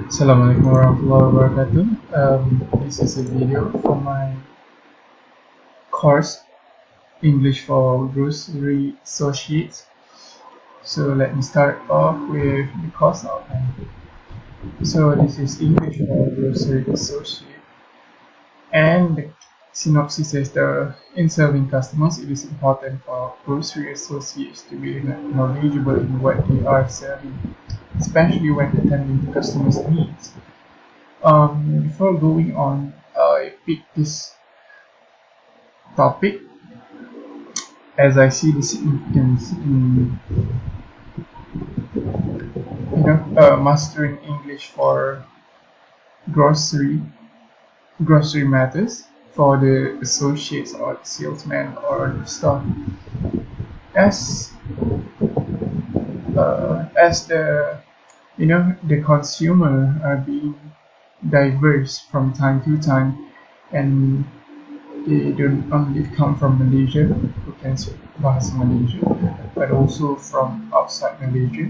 Assalamualaikum warahmatullahi wabarakatuh. This is a video for my course English for Grocery Associates. So let me start off with the course outline. So this is English for Grocery Associate, and the synopsis says in serving customers, it is important for grocery associates to be knowledgeable in what they are serving, especially when attending to customers' needs. Before going on, I picked this topic as I see the significance in mastering English for grocery grocery matters for the associates or the salesman or the staff. As the consumer are being diverse from time to time, and they don't only come from Malaysia, who can speak bahasa Malaysia, but also from outside Malaysia,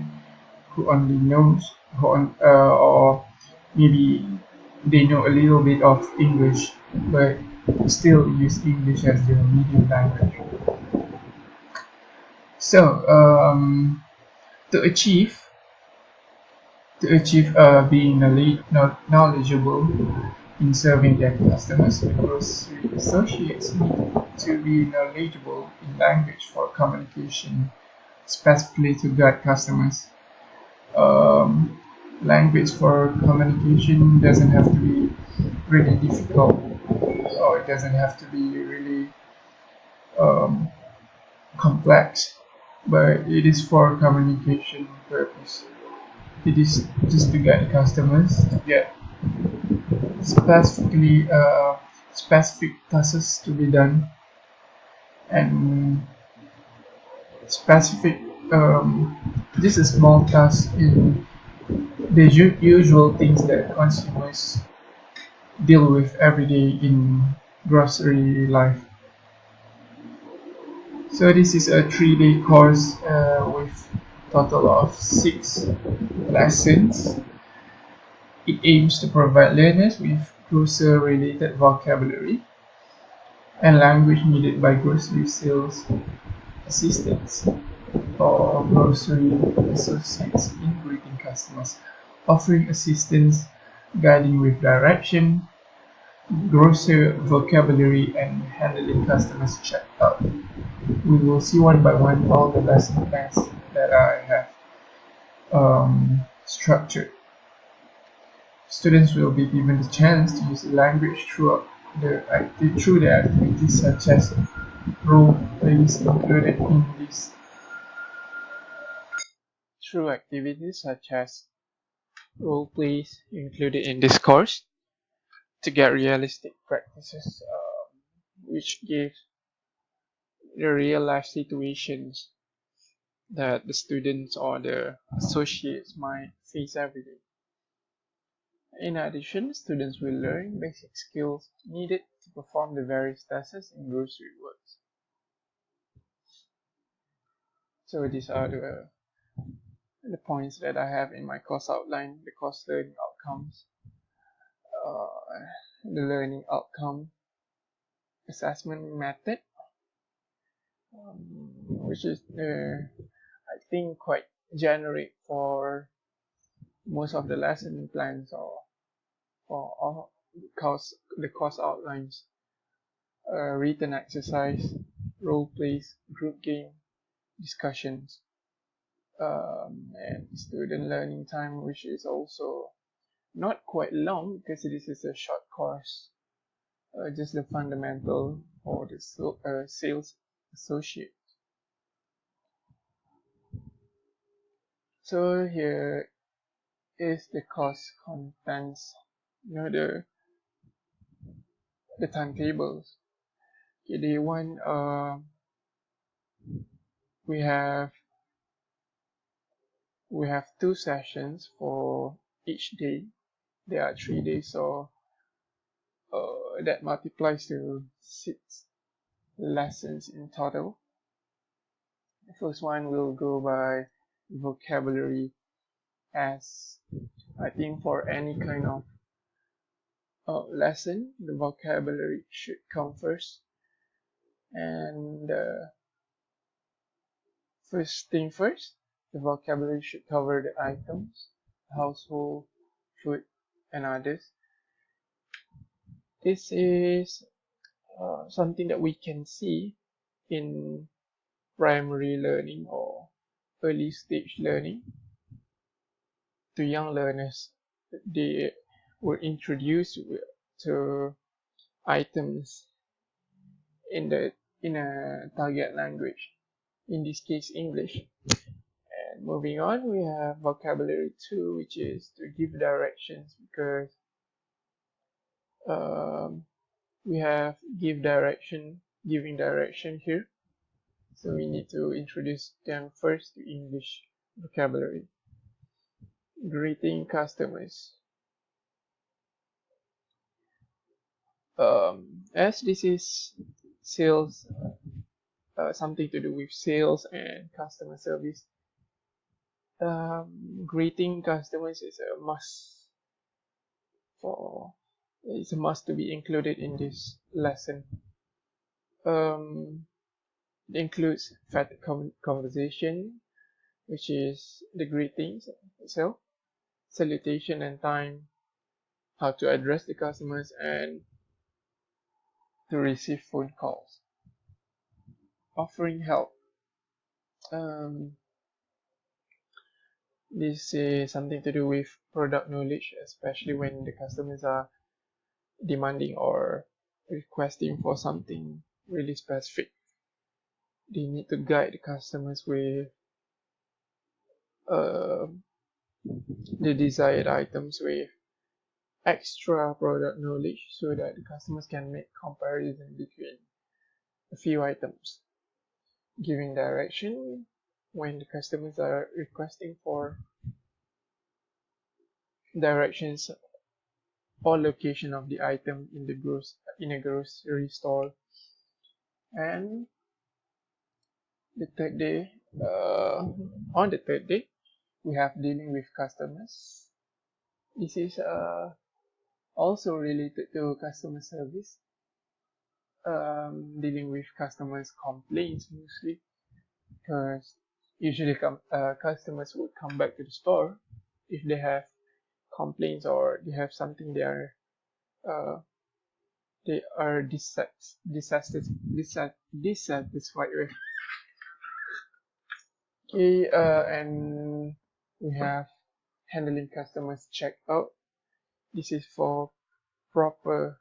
who only knows, or maybe they know a little bit of English, but still use English as their medium language. So, to achieve being knowledgeable in serving their customers, the grocery associates need to be knowledgeable in language for communication, specifically to guide customers. Language for communication doesn't have to be really difficult, or it doesn't have to be really um, complex, but it is for communication purpose. It is just to guide customers to get specific tasks to be done, and specific this is small task in the usual things that consumers deal with every day in grocery life. So this is a 3-day course with total of 6 lessons. It aims to provide learners with grocery-related vocabulary and language needed by grocery sales assistants or grocery associates in greeting customers, offering assistance, guiding with direction, grocery vocabulary, and handling customers checkout. We will see one by one all the lesson plans that I have structured. Students will be given the chance to use the language through the activities such as role plays included in this. Through activities such as role plays included in this course to get realistic practices, which gives the real life situations that the students or the associates might face every day. In addition, students will learn basic skills needed to perform the various tasks in grocery works. So these are the points that I have in my course outline: the course learning outcomes, the learning outcome assessment method, which is I think quite generic for most of the lesson plans or all the course outlines. Written exercise, role plays, group game, discussions, and student learning time, which is also not quite long because this is a short course, just the fundamental for the sales associate. So here is the course contents, the timetables. Okay, day one, we have 2 sessions for each day. There are 3 days, so that multiplies to 6 lessons in total. The first one will go by vocabulary as I think for any kind of lesson, the vocabulary should come first. And first thing first, the vocabulary should cover the items, household, food, and others. This is something that we can see in primary learning or early stage learning. To young learners, they were introduced to items in a target language, in this case English. And moving on, we have vocabulary 2, which is to give directions, because we have giving direction here. So we need to introduce them first to English vocabulary. Greeting customers. As this is sales, something to do with sales and customer service, greeting customers is a must it's a must to be included in this lesson. It includes conversation, which is the greetings itself, salutation and time, how to address the customers, and to receive phone calls. Offering help. This is something to do with product knowledge, especially when the customers are demanding or requesting for something really specific. They need to guide the customers with the desired items with extra product knowledge, so that the customers can make comparison between a few items. Giving direction when the customers are requesting for directions or location of the item in a grocery store. And on the third day, we have dealing with customers. This is also related to customer service, dealing with customers' complaints mostly, because usually customers would come back to the store if they have complaints or they have something they are dissatisfied with. Okay, and we have handling customers checkout. This is for proper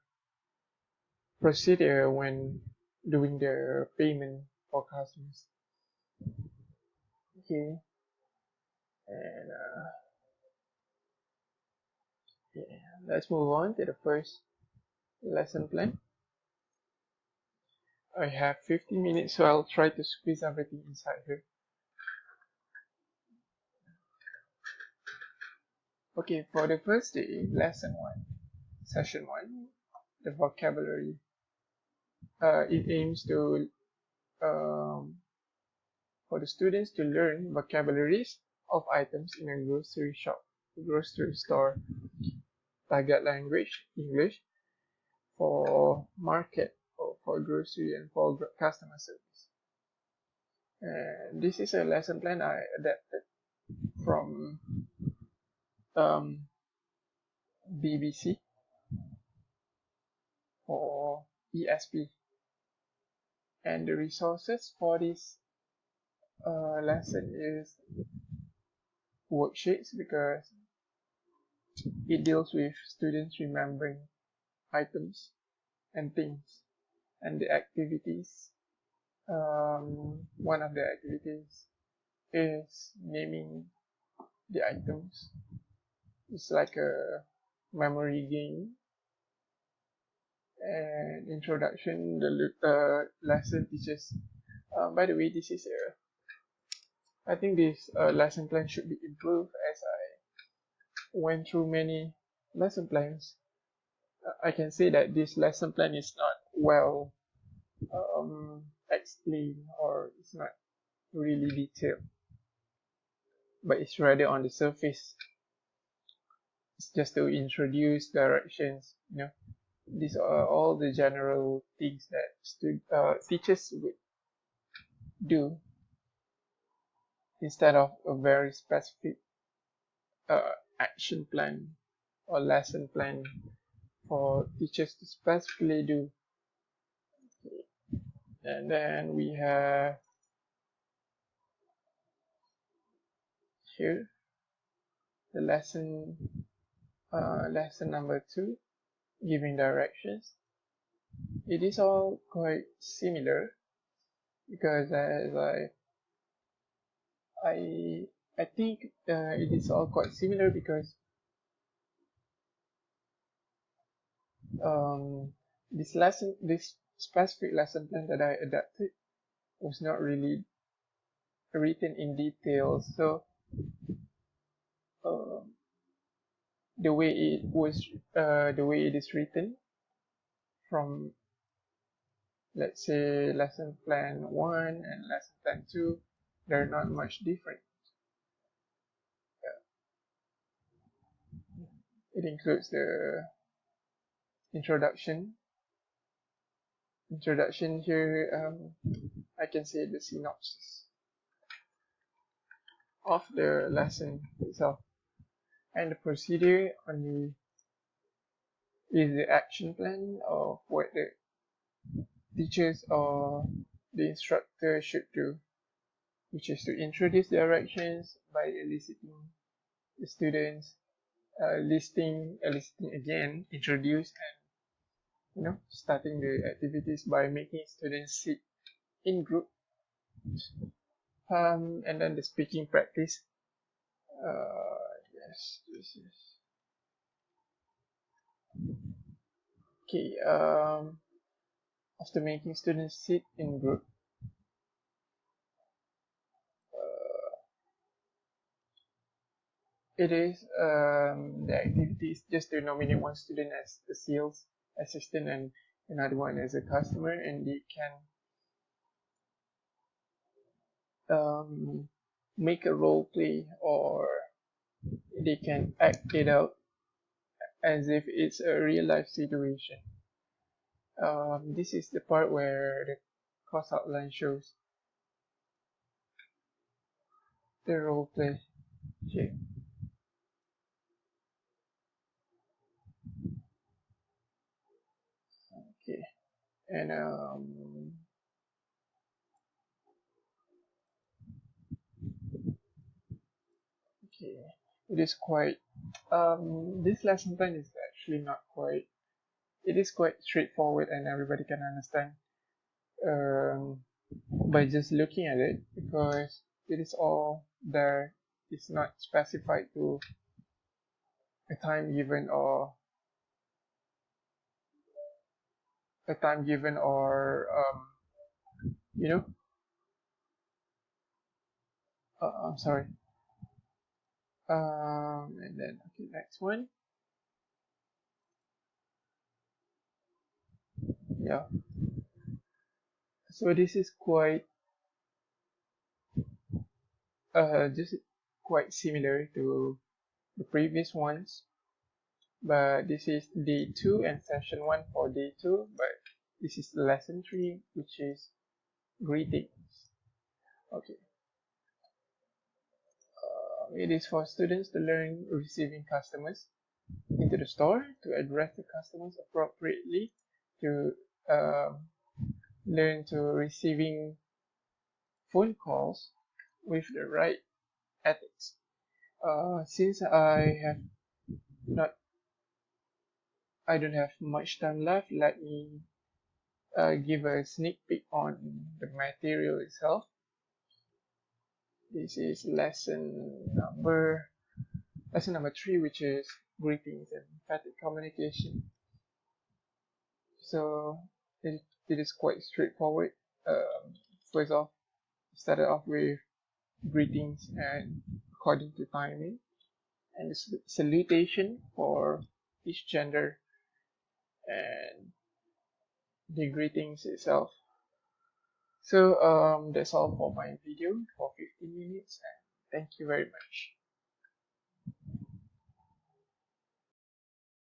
procedure when doing the payment for customers. Okay, and let's move on to the first lesson plan. I have 15 minutes, so I'll try to squeeze everything inside here. Okay, for the first day, session 1, the vocabulary. It aims to for the students to learn vocabularies of items in a grocery store, target language, English, for market, or for grocery, and for customer service. And this is a lesson plan I adapted from BBC or ESP. And the resources for this lesson is worksheets, because it deals with students remembering items and things, and the activities. One of the activities is naming the items. It's like a memory game. And introduction, the lesson teaches. By the way, I think this lesson plan should be improved, as I went through many lesson plans. I can say that this lesson plan is not well explained, or it's not really detailed. but it's rather on the surface. It's just to introduce directions, these are all the general things that teachers would do instead of a very specific action plan or lesson plan for teachers to specifically do. And then we have here the lesson number 2, giving directions. It is all quite similar because as I think it is all quite similar because this specific lesson plan that I adapted was not really written in detail. So uh, the way it is written from, let's say, lesson plan 1 and lesson plan 2, they're not much different. It includes the introduction. Here, I can say the synopsis of the lesson itself, and the procedure only is the action plan of what the teachers or the instructor should do, which is to introduce directions by eliciting the students, listing again, introduce, and starting the activities by making students sit in group, and then the speaking practice. Yes, this is okay. After making students sit in group, it is the activity is just to nominate one student as a sales assistant and another one as a customer, and they can make a role play, or they can act it out as if it's a real life situation. This is the part where the course outline shows the role play here. Okay, and okay, it is quite this lesson plan is actually not quite. It is quite straightforward and everybody can understand by just looking at it, because it is all there. It's not specified to a time given or you know I'm sorry. And then okay, next one. Yeah. So this is just quite similar to the previous ones, but this is day 2 and session 1 for day 2, but this is lesson 3, which is greetings. Okay. It is for students to learn receiving customers into the store, to address the customers appropriately, to learn to receiving phone calls with the right ethics. Since not, I don't have much time left. Let me give a sneak peek on the material itself. This is lesson number 3, which is greetings and emphatic communication. So it is quite straightforward. First off, started off with greetings and according to timing, and the salutation for each gender, and the greetings itself. So that's all for my video for 15 minutes, and Thank you very much.